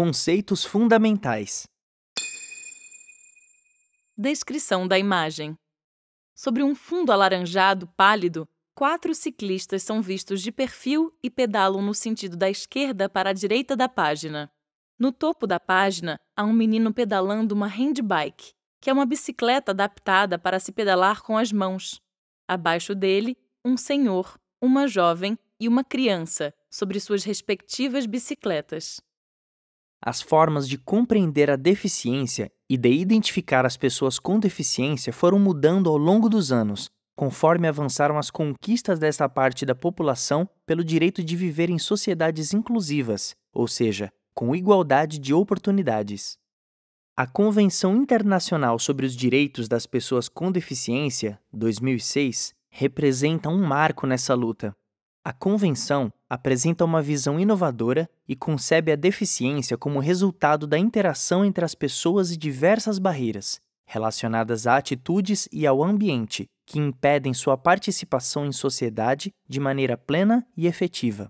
Conceitos fundamentais. Descrição da imagem. Sobre um fundo alaranjado pálido, 4 ciclistas são vistos de perfil e pedalam no sentido da esquerda para a direita da página. No topo da página, há um menino pedalando uma handbike, que é uma bicicleta adaptada para se pedalar com as mãos. Abaixo dele, um senhor, uma jovem e uma criança, sobre suas respectivas bicicletas. As formas de compreender a deficiência e de identificar as pessoas com deficiência foram mudando ao longo dos anos, conforme avançaram as conquistas desta parte da população pelo direito de viver em sociedades inclusivas, ou seja, com igualdade de oportunidades. A Convenção Internacional sobre os Direitos das Pessoas com Deficiência, 2006, representa um marco nessa luta. A Convenção apresenta uma visão inovadora e concebe a deficiência como resultado da interação entre as pessoas e diversas barreiras, relacionadas a atitudes e ao ambiente, que impedem sua participação em sociedade de maneira plena e efetiva.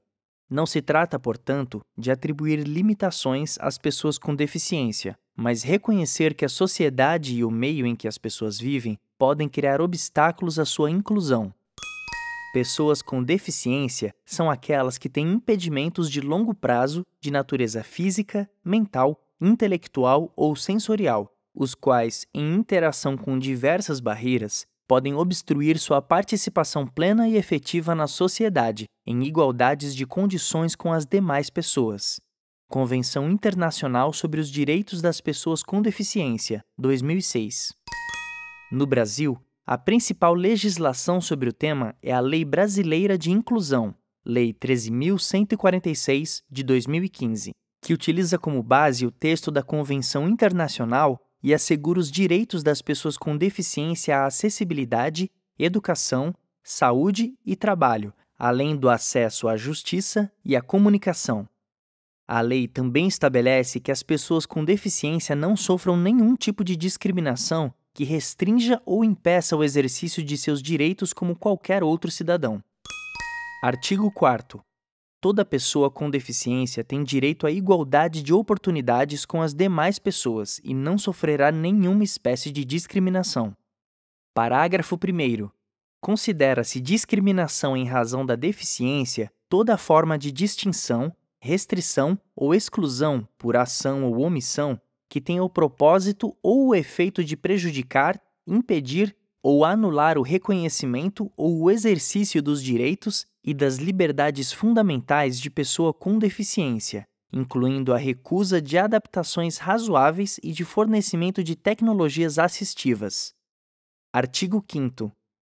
Não se trata, portanto, de atribuir limitações às pessoas com deficiência, mas reconhecer que a sociedade e o meio em que as pessoas vivem podem criar obstáculos à sua inclusão. Pessoas com deficiência são aquelas que têm impedimentos de longo prazo de natureza física, mental, intelectual ou sensorial, os quais, em interação com diversas barreiras, podem obstruir sua participação plena e efetiva na sociedade, em igualdades de condições com as demais pessoas. Convenção Internacional sobre os Direitos das Pessoas com Deficiência, 2006. No Brasil, a principal legislação sobre o tema é a Lei Brasileira de Inclusão, Lei 13.146, de 2015, que utiliza como base o texto da Convenção Internacional e assegura os direitos das pessoas com deficiência à acessibilidade, educação, saúde e trabalho, além do acesso à justiça e à comunicação. A lei também estabelece que as pessoas com deficiência não sofram nenhum tipo de discriminação que restrinja ou impeça o exercício de seus direitos como qualquer outro cidadão. Artigo 4º. Toda pessoa com deficiência tem direito à igualdade de oportunidades com as demais pessoas e não sofrerá nenhuma espécie de discriminação. Parágrafo 1º. Considera-se discriminação em razão da deficiência toda forma de distinção, restrição ou exclusão por ação ou omissão que tenha o propósito ou o efeito de prejudicar, impedir ou anular o reconhecimento ou o exercício dos direitos e das liberdades fundamentais de pessoa com deficiência, incluindo a recusa de adaptações razoáveis e de fornecimento de tecnologias assistivas. Artigo 5º.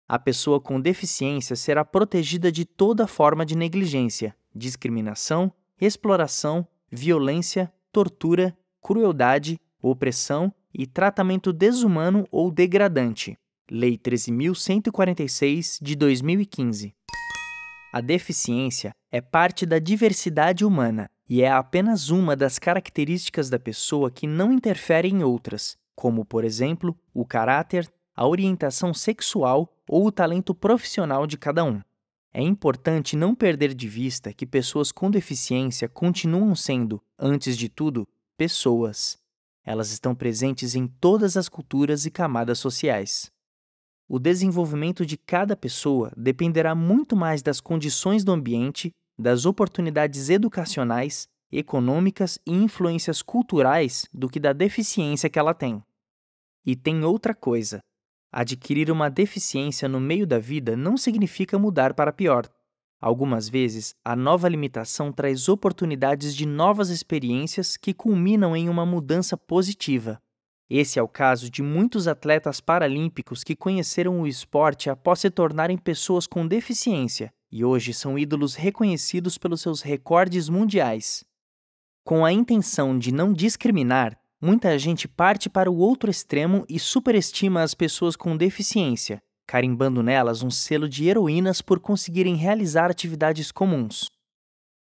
A pessoa com deficiência será protegida de toda forma de negligência, discriminação, exploração, violência, tortura, crueldade, opressão e tratamento desumano ou degradante. Lei 13.146, de 2015. A deficiência é parte da diversidade humana e é apenas uma das características da pessoa que não interfere em outras, como, por exemplo, o caráter, a orientação sexual ou o talento profissional de cada um. É importante não perder de vista que pessoas com deficiência continuam sendo, antes de tudo, pessoas. Elas estão presentes em todas as culturas e camadas sociais. O desenvolvimento de cada pessoa dependerá muito mais das condições do ambiente, das oportunidades educacionais, econômicas e influências culturais do que da deficiência que ela tem. E tem outra coisa. Adquirir uma deficiência no meio da vida não significa mudar para pior. Algumas vezes, a nova limitação traz oportunidades de novas experiências que culminam em uma mudança positiva. Esse é o caso de muitos atletas paralímpicos que conheceram o esporte após se tornarem pessoas com deficiência e hoje são ídolos reconhecidos pelos seus recordes mundiais. Com a intenção de não discriminar, muita gente parte para o outro extremo e superestima as pessoas com deficiência, carimbando nelas um selo de heroínas por conseguirem realizar atividades comuns.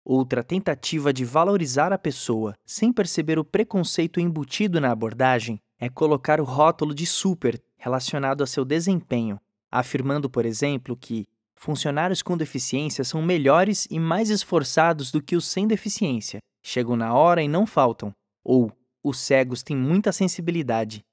Outra tentativa de valorizar a pessoa, sem perceber o preconceito embutido na abordagem, é colocar o rótulo de super relacionado a seu desempenho, afirmando, por exemplo, que funcionários com deficiência são melhores e mais esforçados do que os sem deficiência, chegam na hora e não faltam, ou os cegos têm muita sensibilidade.